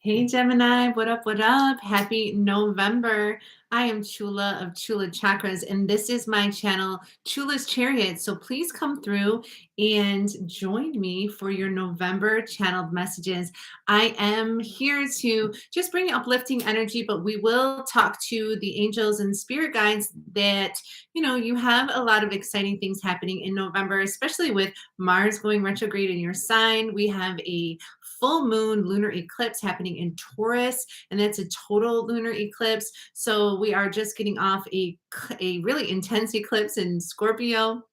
Hey Gemini, what up? What up? Happy November. I am Chula of Chula Chakras, and this is my channel, Chula's Chariot. So please come through and join me for your November channeled messages. I am here to just bring uplifting energy, but we will talk to the angels and spirit guides that, you have a lot of exciting things happening in November, especially with Mars going retrograde in your sign. We have a full moon lunar eclipse happening in Taurus, and that's a total lunar eclipse. So we are just getting off a really intense eclipse in Scorpio.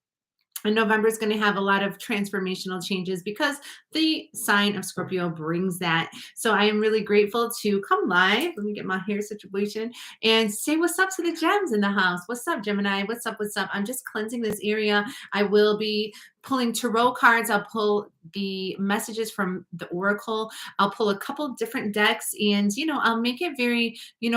And November is going to have a lot of transformational changes because the sign of Scorpio brings that. So I am really grateful to come live. Let me get my hair situation and say what's up to the gems in the house. What's up, Gemini? What's up? What's up? I'm just cleansing this area. I will be pulling tarot cards. I'll pull the messages from the oracle. I'll pull a couple different decks, and I'll make it very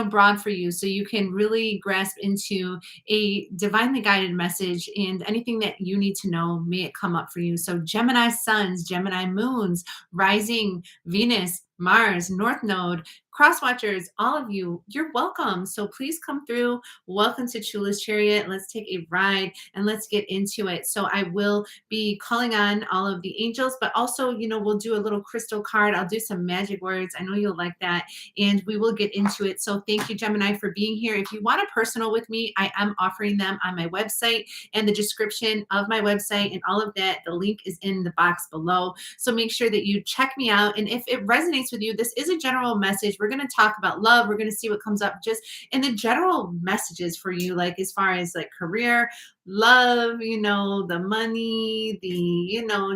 broad for you so you can really grasp into a divinely guided message, and anything that you need to know, may it come up for you. So Gemini suns, Gemini moons, rising Venus, Mars, North Node, cross watchers, all of you, you're welcome. So please come through. Welcome to Chula's Chariot. Let's take a ride and let's get into it. So I will be calling on all of the angels, but also, we'll do a little crystal card. I'll do some magic words. I know you'll like that, and we will get into it. So thank you, Gemini, for being here. If you want a personal with me, I am offering them on my website and the description of my website and all of that. The link is in the box below. So make sure that you check me out. And if it resonates with you, this is a general message. We're going to talk about love. We're going to see what comes up just in the general messages for you, like as far as like career, love, the money,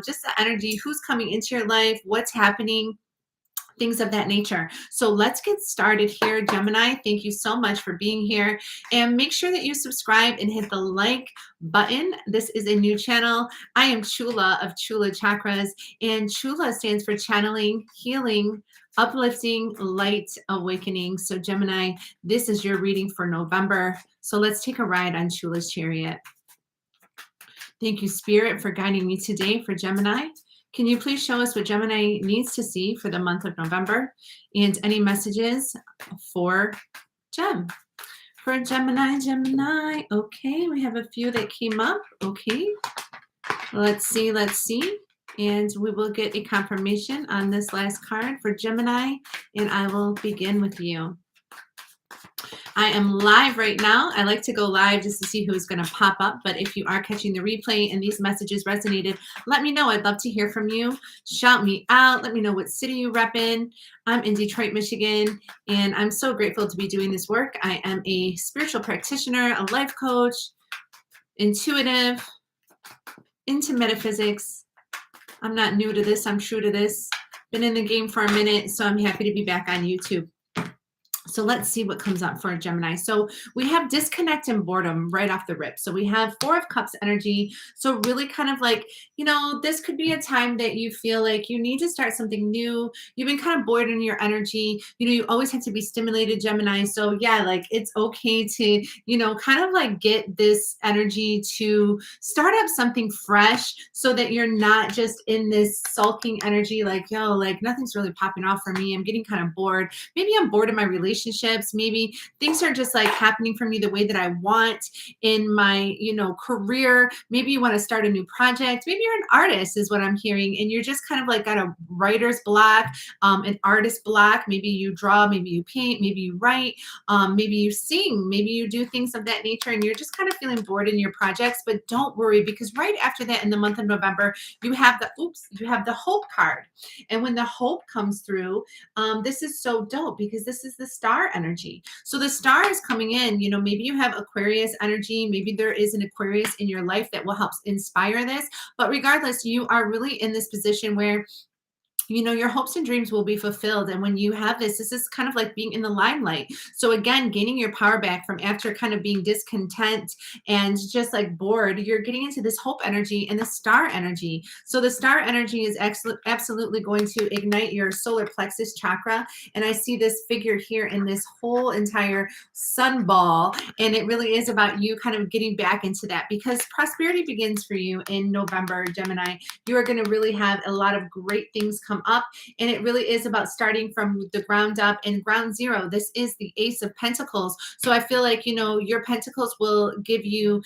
just the energy, who's coming into your life, what's happening, things of that nature. So let's get started here, Gemini. Thank you so much for being here, and make sure that you subscribe and hit the like button. This is a new channel. I am Chula of Chula Chakras, and Chula stands for channeling, healing, uplifting, light, awakening. So Gemini, this is your reading for November. So let's take a ride on Chula's Chariot. Thank you, Spirit, for guiding me today for Gemini. Can you please show us what Gemini needs to see for the month of November, and any messages for For Gemini. Okay, we have a few that came up. Okay, let's see. And we will get a confirmation on this last card for Gemini, and I will begin with you. I am live right now. I like to go live just to see who's going to pop up. But if you are catching the replay and these messages resonated, let me know. I'd love to hear from you. Shout me out. Let me know what city you rep in. I'm in Detroit, Michigan, and I'm so grateful to be doing this work. I am a spiritual practitioner, a life coach, intuitive, into metaphysics. I'm not new to this. I'm true to this. Been in the game for a minute, so I'm happy to be back on YouTube. So let's see what comes up for a Gemini. So we have disconnect and boredom right off the rip. So we have Four of Cups energy. So really kind of like, this could be a time that you feel like you need to start something new. You've been kind of bored in your energy. You always have to be stimulated, Gemini. So yeah, like it's okay to, kind of like get this energy to start up something fresh so that you're not just in this sulking energy like, yo, like nothing's really popping off for me. I'm getting kind of bored. Maybe I'm bored in my relationships. Maybe things are just like happening for me the way that I want in my, career. Maybe you want to start a new project. Maybe you're an artist is what I'm hearing, and you're just kind of like got a writer's block, an artist block. Maybe you draw, maybe you paint, maybe you write, maybe you sing, maybe you do things of that nature, and you're just kind of feeling bored in your projects. But don't worry, because right after that, in the month of November, you have the hope card. And when the hope comes through, this is so dope because this is the star energy. So the star is coming in, maybe you have Aquarius energy, maybe there is an Aquarius in your life that will help inspire this. But regardless, you are really in this position where your hopes and dreams will be fulfilled. And when you have this is kind of like being in the limelight. So again, gaining your power back from after kind of being discontent and just like bored, you're getting into this hope energy and the star energy. So the star energy is absolutely going to ignite your solar plexus chakra. And I see this figure here in this whole entire sun ball. And it really is about you kind of getting back into that, because prosperity begins for you in November, Gemini. You are going to really have a lot of great things come come up, and it really is about starting from the ground up and ground zero. This is the Ace of Pentacles. So I feel like, your pentacles will give you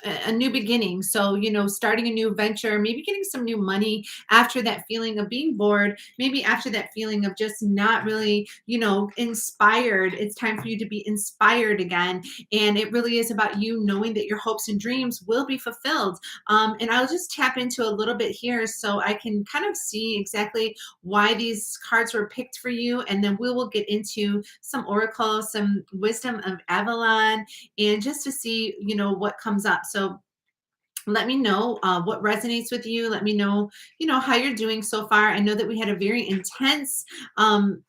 a new beginning. So, starting a new venture, maybe getting some new money after that feeling of being bored, maybe after that feeling of just not really, inspired. It's time for you to be inspired again. And it really is about you knowing that your hopes and dreams will be fulfilled. And I'll just tap into a little bit here so I can kind of see exactly why these cards were picked for you. And then we will get into some oracle, some wisdom of Avalon, and just to see, what comes up. So let me know what resonates with you. Let me know, how you're doing so far. I know that we had a very intense um,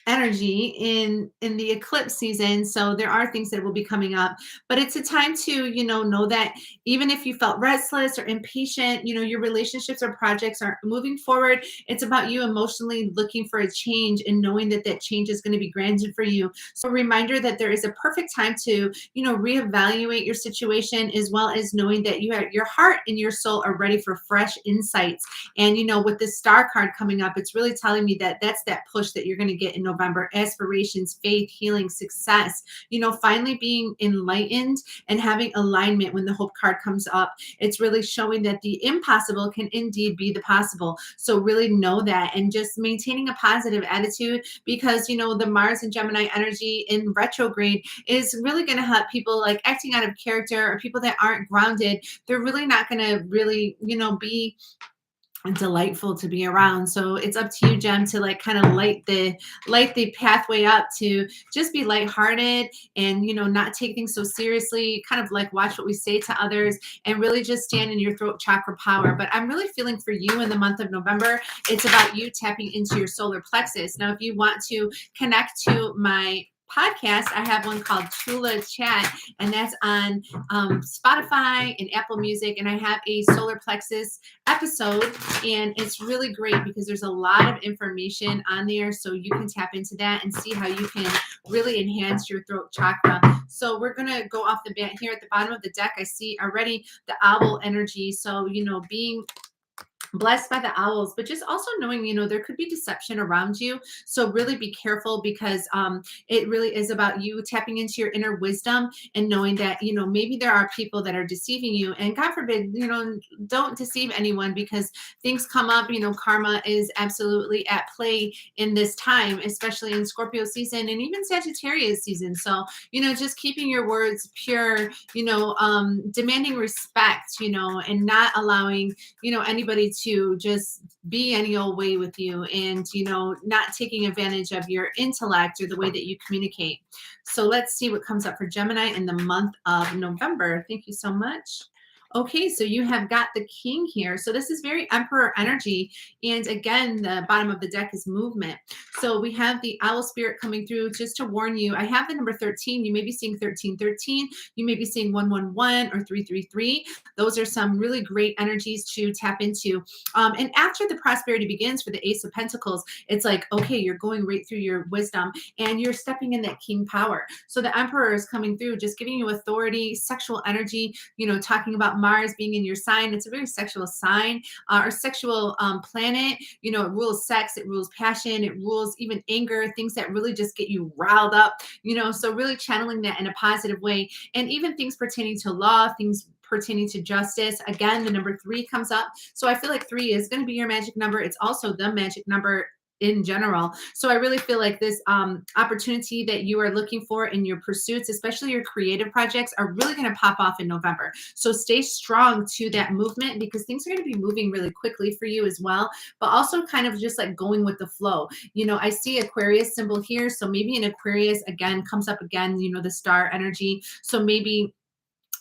energy in the eclipse season, so there are things that will be coming up, but it's a time to know that even if you felt restless or impatient, your relationships or projects are moving forward. It's about you emotionally looking for a change and knowing that that change is going to be granted for you. So a reminder that there is a perfect time to reevaluate your situation, as well as knowing that your heart and your soul are ready for fresh insights. And with this star card coming up, it's really telling me that that's that push that you're going to get in November: aspirations, faith, healing, success, finally being enlightened and having alignment. When the hope card comes up, it's really showing that the impossible can indeed be the possible. So really know that, and just maintaining a positive attitude, because the Mars and Gemini energy in retrograde is really going to help people like acting out of character, or people that aren't grounded. They're really not going to really, be delightful to be around. So it's up to you, Jem, to like kind of light the pathway up to just be lighthearted, and not take things so seriously. Kind of like watch what we say to others, and really just stand in your throat chakra power. But I'm really feeling for you in the month of November. It's about you tapping into your solar plexus. Now, if you want to connect to my podcast, I have one called Chula Chat, and that's on Spotify and Apple Music. And I have a solar plexus episode, and it's really great because there's a lot of information on there, so you can tap into that and see how you can really enhance your throat chakra. So we're gonna go off the bat here. At the bottom of the deck, I see already the owl energy. So being blessed by the owls, but just also knowing, there could be deception around you. So really be careful, because it really is about you tapping into your inner wisdom and knowing that, maybe there are people that are deceiving you, and God forbid, don't deceive anyone, because things come up. Karma is absolutely at play in this time, especially in Scorpio season and even Sagittarius season. So, just keeping your words pure, demanding respect, and not allowing, anybody to just be any old way with you, and not taking advantage of your intellect or the way that you communicate. So let's see what comes up for Gemini in the month of November. Thank you so much. Okay, so you have got the king here. So this is very emperor energy. And again, the bottom of the deck is movement. So we have the owl spirit coming through. Just to warn you, I have the number 13. You may be seeing 1313. You may be seeing 111 or 333. Those are some really great energies to tap into. And after the prosperity begins for the Ace of Pentacles, it's like, okay, you're going right through your wisdom, and you're stepping in that king power. So the emperor is coming through, just giving you authority, sexual energy, talking about Mars being in your sign. It's a very sexual sign, or sexual planet. It rules sex, it rules passion, it rules even anger, things that really just get you riled up, so really channeling that in a positive way. And even things pertaining to law, things pertaining to justice. Again, the number 3 comes up. So I feel like 3 is going to be your magic number. It's also the magic number in general. So I really feel like this opportunity that you are looking for in your pursuits, especially your creative projects, are really going to pop off in November. So stay strong to that movement, because things are going to be moving really quickly for you as well, but also kind of just like going with the flow. I see Aquarius symbol here. So maybe an Aquarius again comes up again, the star energy. So maybe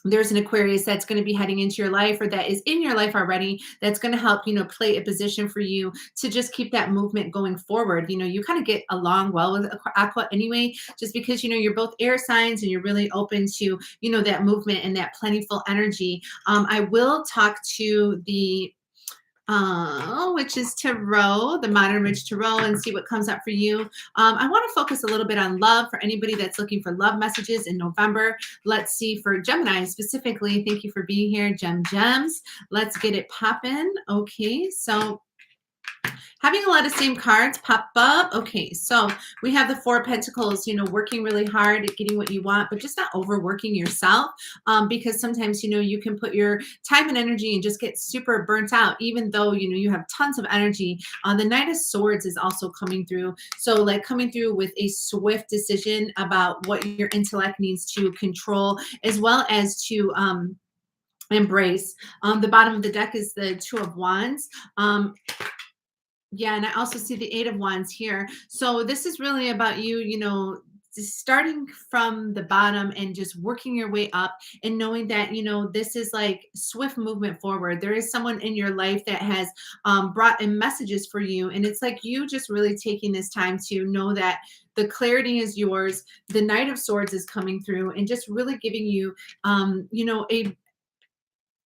there's an Aquarius that's going to be heading into your life, or that is in your life already, that's going to help, play a position for you to just keep that movement going forward. You kind of get along well with Aqua anyway, just because, you're both air signs, and you're really open to, that movement and that plentiful energy. I will talk to the which is Tarot, the Modern Witch Tarot, and see what comes up for you. I want to focus a little bit on love for anybody that's looking for love messages in November. Let's see for Gemini specifically. Thank you for being here, Gems. Let's get it popping. Okay, so Having a lot of same cards pop up. Okay, so we have the Four of Pentacles, working really hard at getting what you want, but just not overworking yourself, because sometimes, you can put your time and energy and just get super burnt out, even though, you have tons of energy. The Knight of Swords is also coming through. So, like, coming through with a swift decision about what your intellect needs to control, as well as to, embrace. The bottom of the deck is the Two of Wands. Yeah, and I also see the Eight of Wands here. So this is really about you, just starting from the bottom and just working your way up, and knowing that, this is like swift movement forward. There is someone in your life that has brought in messages for you. And it's like you just really taking this time to know that the clarity is yours. The Knight of Swords is coming through and just really giving you,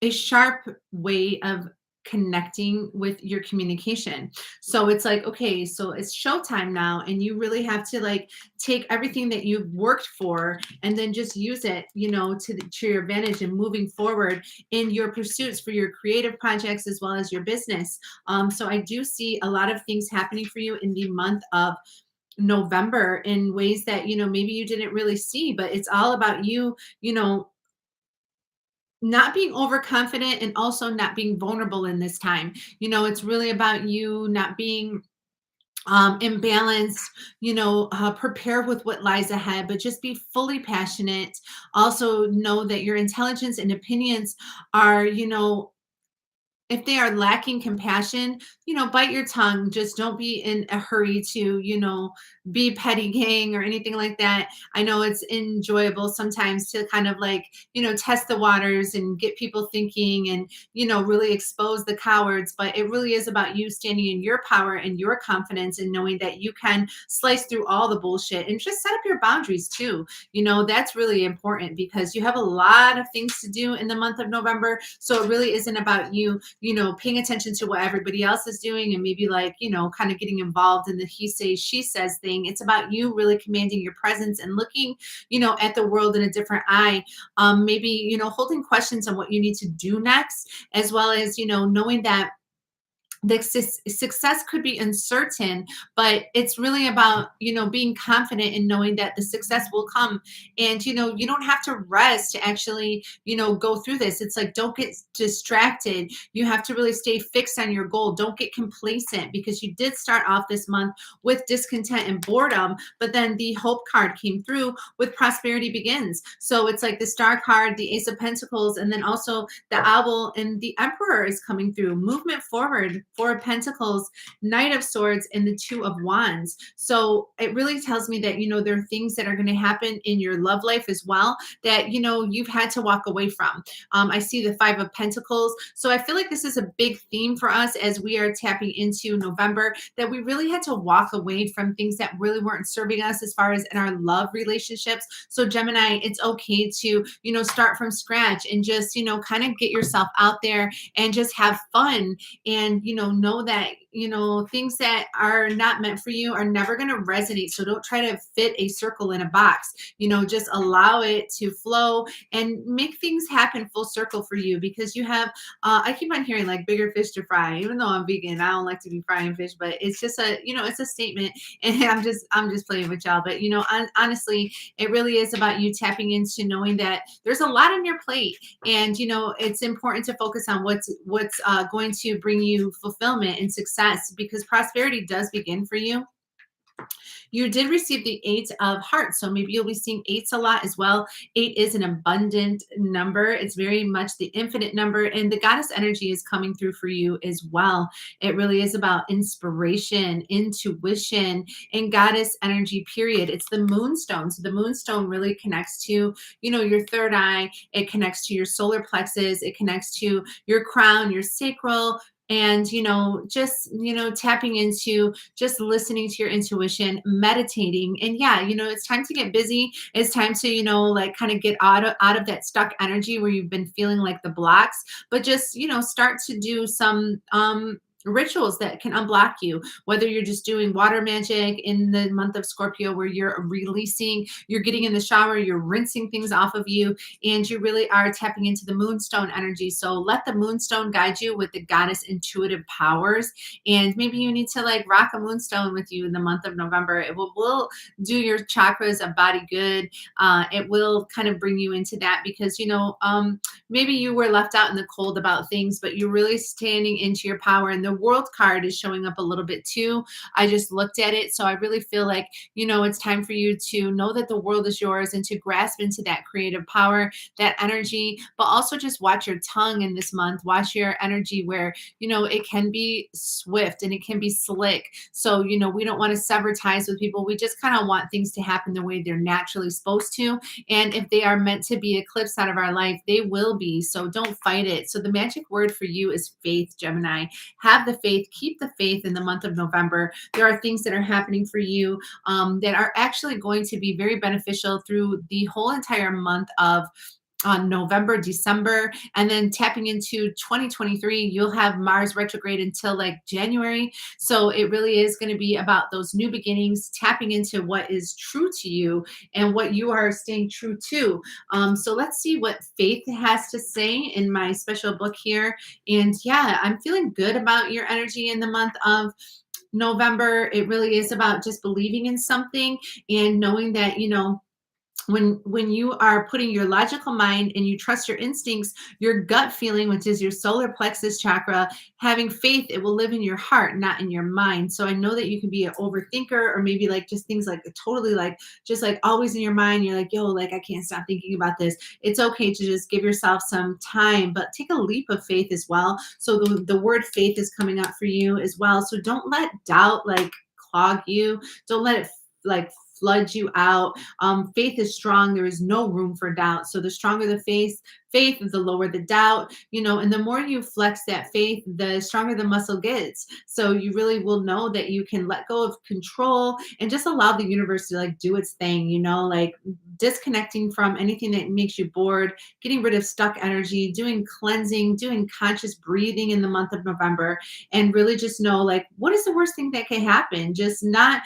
a sharp way of connecting with your communication. So it's like, okay, so it's showtime now, and you really have to like take everything that you've worked for and then just use it, to your advantage and moving forward in your pursuits for your creative projects as well as your business. So I do see a lot of things happening for you in the month of November in ways that, maybe you didn't really see, but it's all about you, not being overconfident and also not being vulnerable in this time. It's really about you not being imbalanced, prepare with what lies ahead, but just be fully passionate. Also know that your intelligence and opinions are, if they are lacking compassion, bite your tongue. Just don't be in a hurry to, be petty gang or anything like that. I know it's enjoyable sometimes to kind of like, test the waters and get people thinking and, really expose the cowards. But it really is about you standing in your power and your confidence and knowing that you can slice through all the bullshit and just set up your boundaries too. That's really important because you have a lot of things to do in the month of November. So it really isn't about you, paying attention to what everybody else is doing and maybe like, kind of getting involved in the he says, she says thing. It's about you really commanding your presence and looking, at the world in a different eye. Maybe, holding questions on what you need to do next, as well as, knowing that the success could be uncertain, but it's really about, being confident and knowing that the success will come. And, you don't have to rest to actually, go through this. It's like, don't get distracted. You have to really stay fixed on your goal. Don't get complacent, because you did start off this month with discontent and boredom, but then the hope card came through with prosperity begins. So it's like the Star card, the Ace of Pentacles, and then also the Owl and the Emperor is coming through. Movement forward, Four of Pentacles, Knight of Swords, and the Two of Wands. So it really tells me that, there are things that are going to happen in your love life as well that, you've had to walk away from. I see the Five of Pentacles. So I feel like this is a big theme for us as we are tapping into November, that we really had to walk away from things that really weren't serving us as far as in our love relationships. So Gemini, it's okay to, start from scratch and just, kind of get yourself out there and just have fun. And, know that, things that are not meant for you are never going to resonate. So don't try to fit a circle in a box. Just allow it to flow and make things happen full circle for you, because you have, I keep on hearing like bigger fish to fry. Even though I'm vegan, I don't like to be frying fish, but it's just a, it's a statement. And I'm just playing with y'all. But, honestly, it really is about you tapping into knowing that there's a lot on your plate. And, it's important to focus on what's going to bring you fulfillment and success, because prosperity does begin for you. You did receive the Eight of Hearts, so maybe you'll be seeing eights a lot as well. Eight is an abundant number. It's very much the infinite number, and the goddess energy is coming through for you as well. It really is about inspiration, intuition, and goddess energy, period. It's the moonstone. So the moonstone really connects to, your third eye. It connects to your solar plexus. It connects to your crown, your sacral, and just tapping into just listening to your intuition, meditating. And yeah, it's time to get busy. It's time to like kind of get out of that stuck energy where you've been feeling like the blocks, but just start to do some rituals that can unblock you, whether you're just doing water magic in the month of Scorpio, where you're releasing, you're getting in the shower, you're rinsing things off of you, and you really are tapping into the moonstone energy. So let the moonstone guide you with the goddess intuitive powers. And maybe you need to like rock a moonstone with you in the month of November. It will do your chakras a body good. It will kind of bring you into that because, maybe you were left out in the cold about things, but you're really standing into your power. And the world card is showing up a little bit too. I just looked at it. So I really feel like, it's time for you to know that the world is yours and to grasp into that creative power, that energy, but also just watch your tongue in this month. Watch your energy where, it can be swift and it can be slick. So, we don't want to sever ties with people. We just kind of want things to happen the way they're naturally supposed to. And if they are meant to be eclipsed out of our life, they will be. So don't fight it. So the magic word for you is faith, Gemini. Have the faith, keep the faith in the month of November. There are things that are happening for you that are actually going to be very beneficial through the whole entire month of on November, December, and then tapping into 2023, you'll have Mars retrograde until like January. So it really is going to be about those new beginnings, tapping into what is true to you and what you are staying true to. So let's see what Faith has to say in my special book here. And yeah, I'm feeling good about your energy in the month of November. It really is about just believing in something and knowing that, when you are putting your logical mind and you trust your instincts, your gut feeling, which is your solar plexus chakra, having faith, it will live in your heart, not in your mind. So I know that you can be an overthinker, or maybe like just things like totally like just like always in your mind. You're like, yo, like I can't stop thinking about this. It's okay to just give yourself some time, but take a leap of faith as well. So the word faith is coming up for you as well. So don't let doubt like clog you. Don't let it like flood you out. Faith is strong. There is no room for doubt. So the stronger the faith, the lower the doubt, and the more you flex that faith, the stronger the muscle gets. So you really will know that you can let go of control and just allow the universe to like do its thing, like disconnecting from anything that makes you bored, getting rid of stuck energy, doing cleansing, doing conscious breathing in the month of November, and really just know like what is the worst thing that can happen. Just not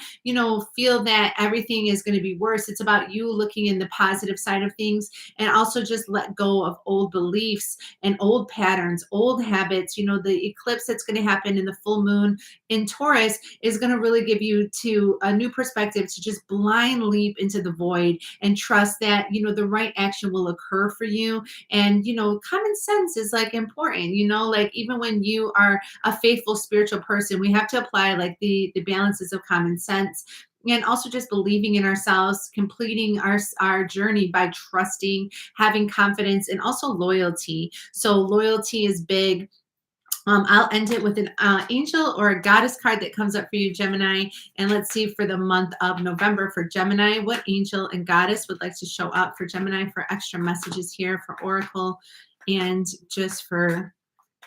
feel that everything is going to be worse. It's about you looking in the positive side of things, and also just let go of old beliefs and old patterns, old habits. The eclipse that's going to happen in the full moon in Taurus is going to really give you to a new perspective to just blind leap into the void and trust that the right action will occur for you. And common sense is like important. Like even when you are a faithful spiritual person, we have to apply like the balances of common sense, and also just believing in ourselves, completing our journey by trusting, having confidence, and also loyalty. So loyalty is big. I'll end it with an angel or a goddess card that comes up for you, Gemini. And let's see for the month of November for Gemini, what angel and goddess would like to show up for Gemini for extra messages here for Oracle and just for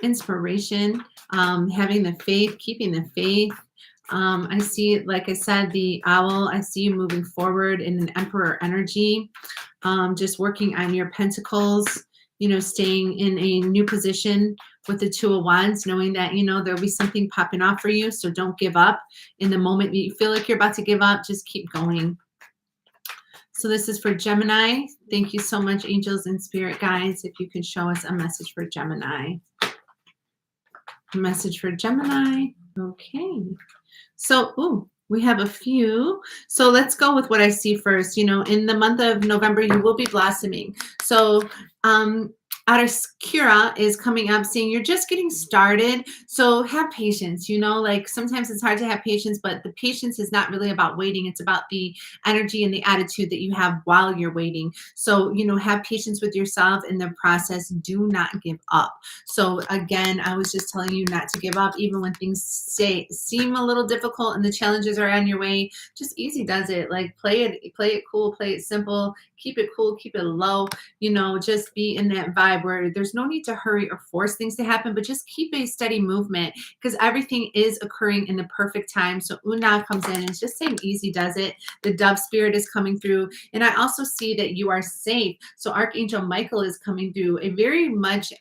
inspiration. Having the faith, keeping the faith. I see, like I said, the owl. I see you moving forward in an emperor energy, just working on your pentacles, staying in a new position with the Two of Wands, knowing that, there'll be something popping off for you. So don't give up. In the moment you feel like you're about to give up, just keep going. So this is for Gemini. Thank you so much, angels and spirit guides. If you could show us a message for Gemini. A message for Gemini. Okay. So, we have a few. So let's go with what I see first. In the month of November, you will be blossoming. So, Outer Kira is coming up saying you're just getting started. So have patience, like sometimes it's hard to have patience, but the patience is not really about waiting. It's about the energy and the attitude that you have while you're waiting. So, have patience with yourself in the process. Do not give up. So again, I was just telling you not to give up, even when things seem a little difficult and the challenges are on your way. Just easy does it. Like play it cool, play it simple, keep it cool, keep it low, just be in that vibe where there's no need to hurry or force things to happen, but just keep a steady movement because everything is occurring in the perfect time. So Una comes in and it's just saying easy does it. The dove spirit is coming through. And I also see that you are safe. So Archangel Michael is coming through a very much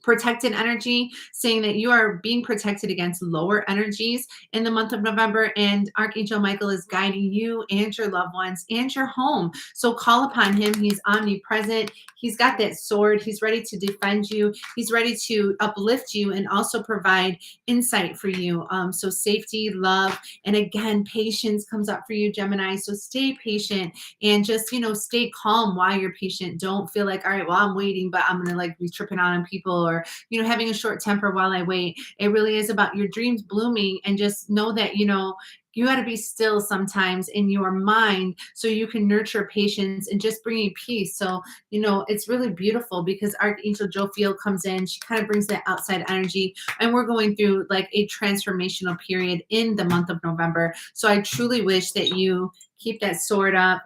protected energy, saying that you are being protected against lower energies in the month of November. And Archangel Michael is guiding you and your loved ones and your home. So call upon him. He's omnipresent. He's got that sword. He's ready to defend you. He's ready to uplift you and also provide insight for you. So safety, love, and again, patience comes up for you, Gemini. So stay patient and just, stay calm while you're patient. Don't feel like, all right, well, I'm waiting, but I'm going to like be tripping on people or, having a short temper while I wait. It really is about your dreams blooming, and just know that, you got to be still sometimes in your mind so you can nurture patience and just bringing peace. So, it's really beautiful because Archangel Jophiel comes in. She kind of brings that outside energy, and we're going through like a transformational period in the month of November. So I truly wish that you keep that sword up,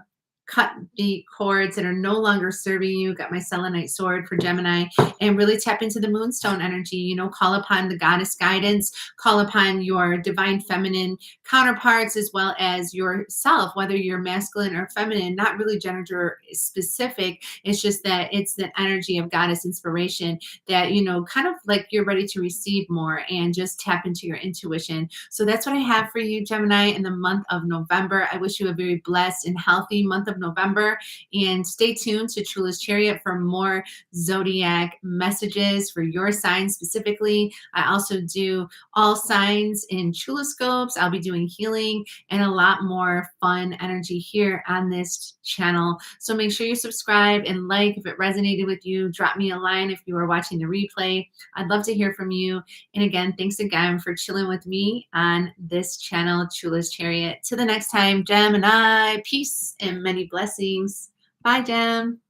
cut the cords that are no longer serving you. Got my selenite sword for Gemini, and really tap into the moonstone energy. Call upon the goddess guidance, call upon your divine feminine counterparts, as well as yourself, whether you're masculine or feminine, not really gender specific. It's just that it's the energy of goddess inspiration that, kind of like you're ready to receive more and just tap into your intuition. So that's what I have for you, Gemini, in the month of November. I wish you a very blessed and healthy month of November, and stay tuned to Chula's Chariot for more zodiac messages for your sign specifically. I also do all signs in Chulascopes. I'll be doing healing and a lot more fun energy here on this channel. So make sure you subscribe and like if it resonated with you. Drop me a line if you are watching the replay. I'd love to hear from you. And again, thanks again for chilling with me on this channel, Chula's Chariot. Till the next time, Gemini, peace and many blessings. Bye, Gem.